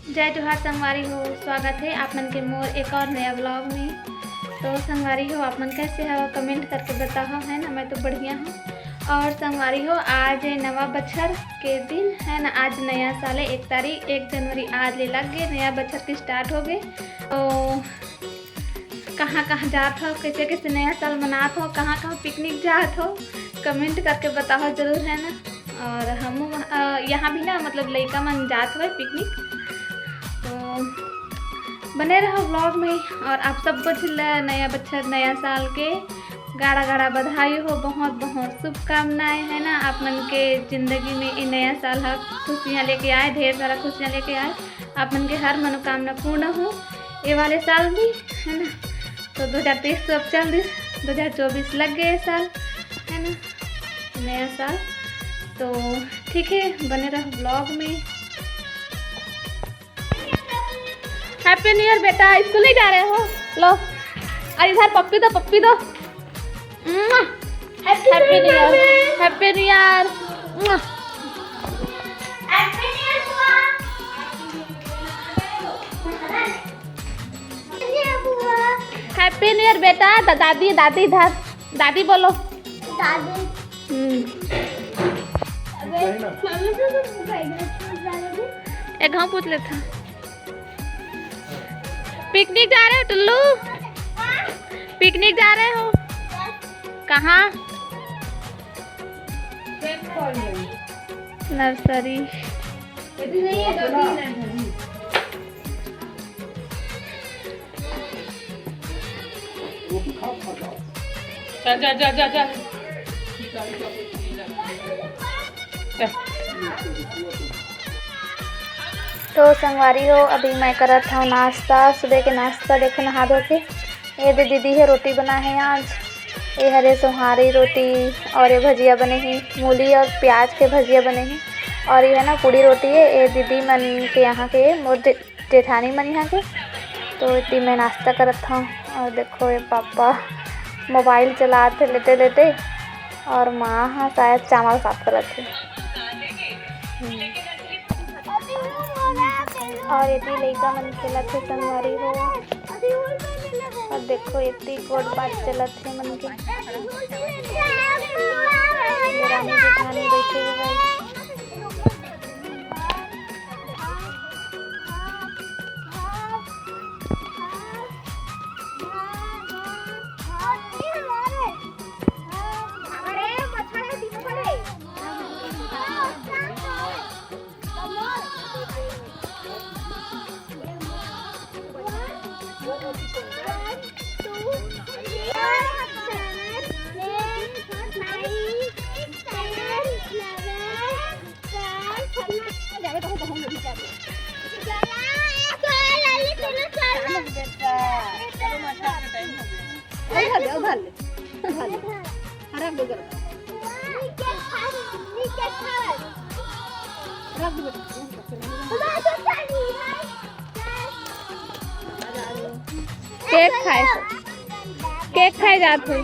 जय जोहार संगवारी हो। स्वागत है आप मन के मोर एक और नया ब्लॉग में। तो संगवारी हो आप मन कैसे हो कमेंट करके बताओ, है ना। मैं तो बढ़िया हूँ। और संगवारी हो आज नवा बछर के दिन है ना, आज नया साल है। 1 जनवरी आज ले लग गए, नया बछर की स्टार्ट हो गए। तो कहाँ कहाँ जात हो, कैसे कैसे नया साल मनात हो, कहाँ कहाँ पिकनिक जात हो, कमेंट करके बताओ जरूर, है ना। और हम यहाँ भी ना मतलब लड़का मन जात हुए पिकनिक, तो बने रहो ब्लॉग में। और आप सबको नया बच्चर नया साल के गाढ़ा गाढ़ा बधाई हो, बहुत बहुत शुभकामनाएं, है ना। आप मन के ज़िंदगी में ये नया साल है खुशियाँ लेके आए, ढेर सारा खुशियाँ लेके आए। आप मन के हर मनोकामना पूर्ण हो ये वाले साल भी, है ना। तो 2023 तो अब चल रही, 2024 लग गए साल, है ना, नया साल। तो ठीक है, बने रहो ब्लॉग में। हैप्पी न्यू ईयर बेटा, स्कूल नहीं जा रहे हो? लो और इधर पप्पी दो, पप्पी दो। Happy new year, happy new year, happy new year बेटा। दादी दादी इधर, दादी बोलो दादी। एक घाव पूछ लेता। पिकनिक जा रहे हो टुल्लू? पिकनिक जा रहे हो? कहाँ? नर्सरी। जा जा जा जा। तो संगवारी हो अभी मैं करत हूँ नाश्ता, सुबह के नाश्ता। देखो नहा धो के ये दीदी है रोटी बना है आज। ये हरे सोहारी रोटी और ये भजिया बने हैं, मूली और प्याज के भजिया बने हैं। और ये है ना पूड़ी रोटी है, ये दीदी मन के यहाँ के मोर जेठानी मन यहाँ के। तो इतनी मैं नाश्ता करत हूँ। और देखो ये पापा मोबाइल चलाते लेते लेते, और माँ हाँ शायद चावल साफ करत थे। और इतनी लड़का मन खेलत है संगवारी हो। और देखो इतनी कोट बात चलत है मन के। रानी जेठानी बैठे हुए। केक खाए जात हो।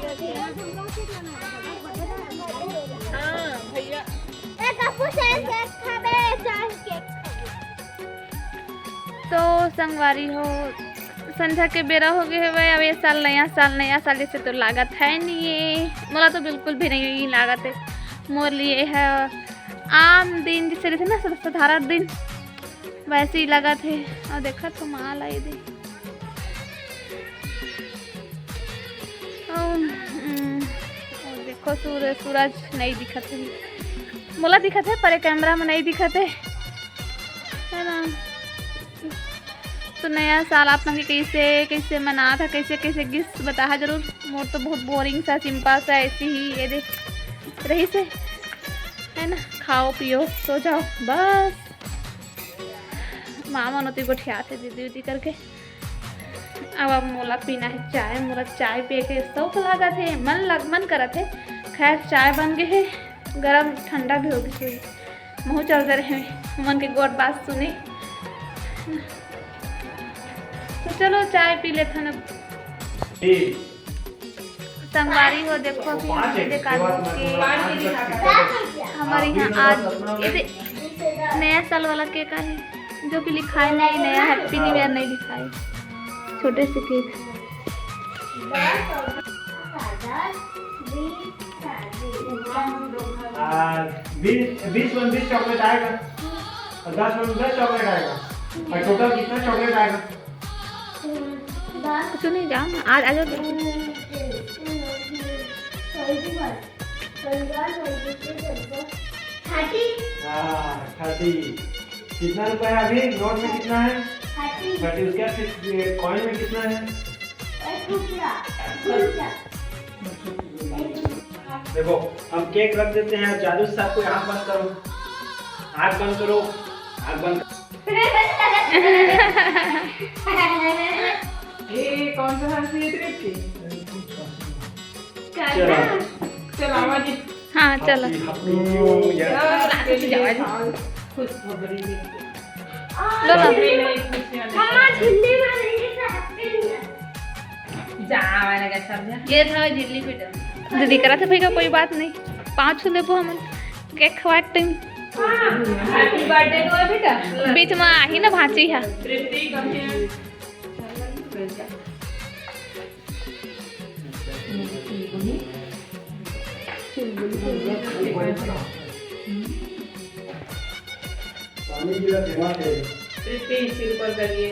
तो संगवारी हो संध्या के बेरा हो गए हुए। अब ये साल नया साल जैसे तो लागत है नहीं, ये मोला तो बिल्कुल भी नहीं लागत है। मोर लिए है आम दिन जैसे रहते ना, साधारण दिन वैसे ही लागत है। और देखा तो माल आई दे। और देखो सूरज नहीं दिखत है, मोला दिखत है पर कैमरा में नहीं दिखत है ना। तो नया साल आप लोग कैसे कैसे मना था, कैसे कैसे गिफ्ट बताया जरूर। मोर तो बहुत बोरिंग सा सिंपल सा ऐसी ही ये देख रही से, है ना। खाओ पियो सो जाओ बस। मामा नोती को ठियाते दीदी उदी करके। अब मोला पीना है चाय। मोला चाय पिए के शौक लागत है, मन करत है। खैर चाय बन गए है, गरम ठंडा भी हो गई। मुँह चल रहे मन के गोट बात सुने। तो चलो चाय पी लेते ना। संगवारी हो देखो हमारे यहाँ आज नया साल वाला केक है। जो कि लिखा है नहीं, नया हैप्पी न्यू ईयर नहीं लिखा है। छोटे से केक। 20 चॉकलेट आएगा और 10 चॉकलेट आएगा और टोटल कितना चॉकलेट आएगा? कुछ नहीं जाओ आज आ जाओ। 30। कितना रुपया है अभी? नोट में कितना है? 30। उसके बाद कॉइन में कितना है? देखो हम केक रख देते हैं। जादू से आपको आँख बंद करो, आँख बंद करो, आँख बंद। ये कौन सा हंसी है तृप्ति? चलो आवाज। हाँ चलो। ये था झिल्ली बेटा। दीदी करा था भाई का कोई बात नहीं। 5 छू लेबो हम केक खवाए टाइम। हैप्पी बर्थडे तो है बेटा। बीच में आही ना भांची है। तृप्ति कम है। पानी गिरा दिमाग है। तृप्ति सिर पर करिए।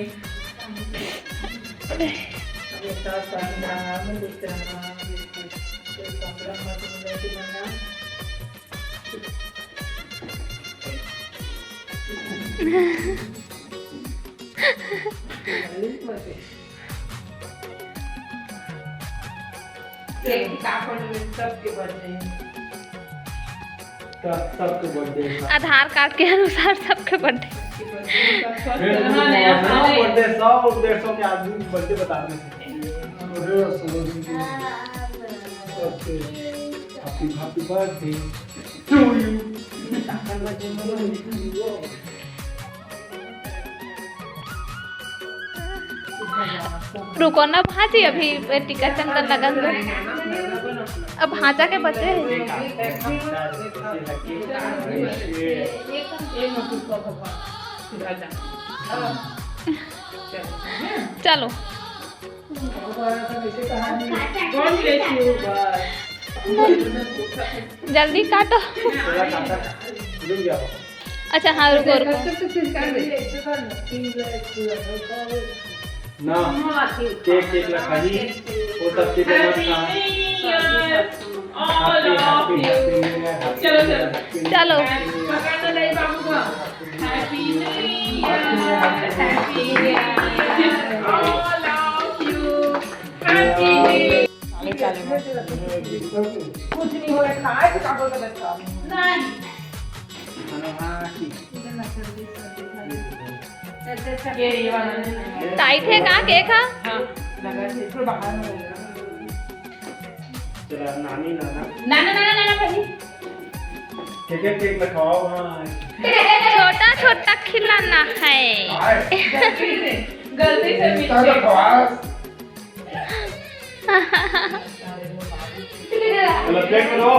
सबके बर्थडे। आधार कार्ड के अनुसार सबके बर्थडे। बर्थडे 100-150 के आदमी बर्थडे बताते हैं। Happy birthday to you. रुको ना भाजी, अभी टीका चंदन लगन दो। अब भाजा के बचे हैं। चलो जल्दी काटो। अच्छा हाँ रुको रुको। ना केक रखा जी वो सबसे चलो चलो कुछ नहीं हो रहा खाए तो कागज का बच्चा नहीं ये वाला टाइट है का केक? हाँ लगा है थोड़ा बाहर में चला नानी नाना ना भाई केक रखाओ। हाँ छोटा छोटा खिलाना है। गलती से प्लेट में लो।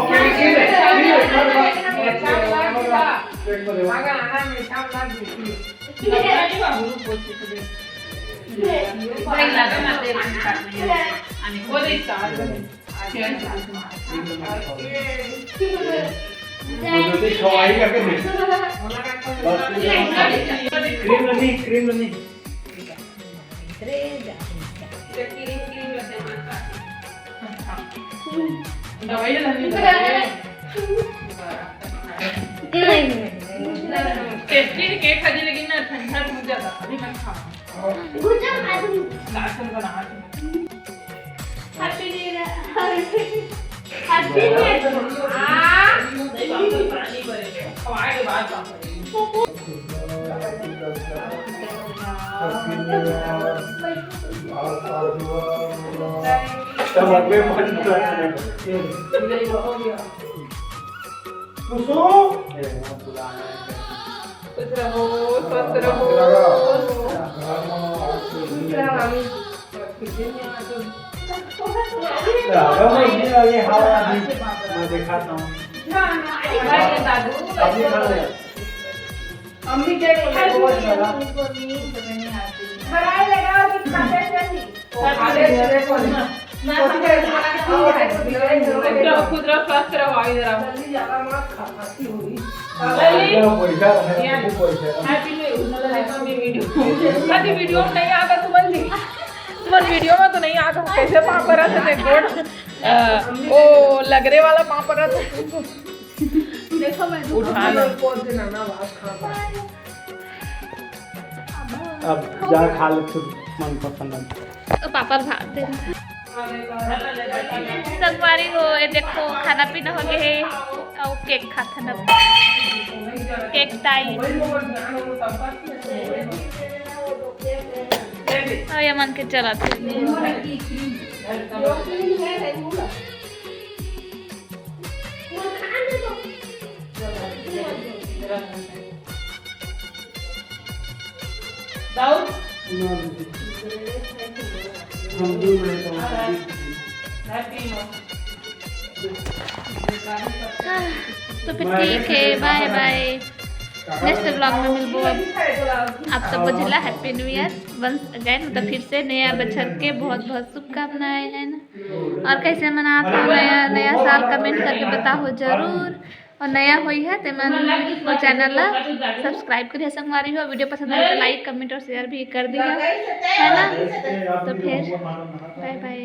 क्रीम नहीं दवाई टेस्टी केक खाने लेकिन ना ठंडा हो जाता अभी मत खाओ। Happy new year. Happy new year. पानी भरे खवाए के बाद सब अगले मन खुश रहो स्वस्थ रहो। देखा था अम्मी के बहुत बड़ा बनाए लगाओ कि खाते जल्दी खुद स्वस्थ रहो आयु रहो वीडियो में नहीं आगा तुम्हारी वीडियो में तो नहीं आगा कैसे पापा रहते थे गोड़ ओ लगरे वाला पापा रहता देखो मैं उठाना अब जा खा ले खुद मन पसंद तो पापा भाग दे संगवारी हो ये देखो खाना पीना हो गया है और केक खाता ना केक टाइम और ये मन के चला थे तो फिर ठीक है बाय बाय नेक्स्ट ब्लॉग में मिलबो आप सब बुझला happy new year once again मतलब फिर से नया बछर के बहुत बहुत शुभकामनाएं हैं ना और कैसे मनाते हो नया साल कमेंट करके बताओ जरूर और नया हुई है तो मैं वो चैनल ला सब्सक्राइब करिए संगवारी हो वीडियो पसंद आए तो लाइक कमेंट और शेयर भी कर दिया है ना तो फिर बाय बाय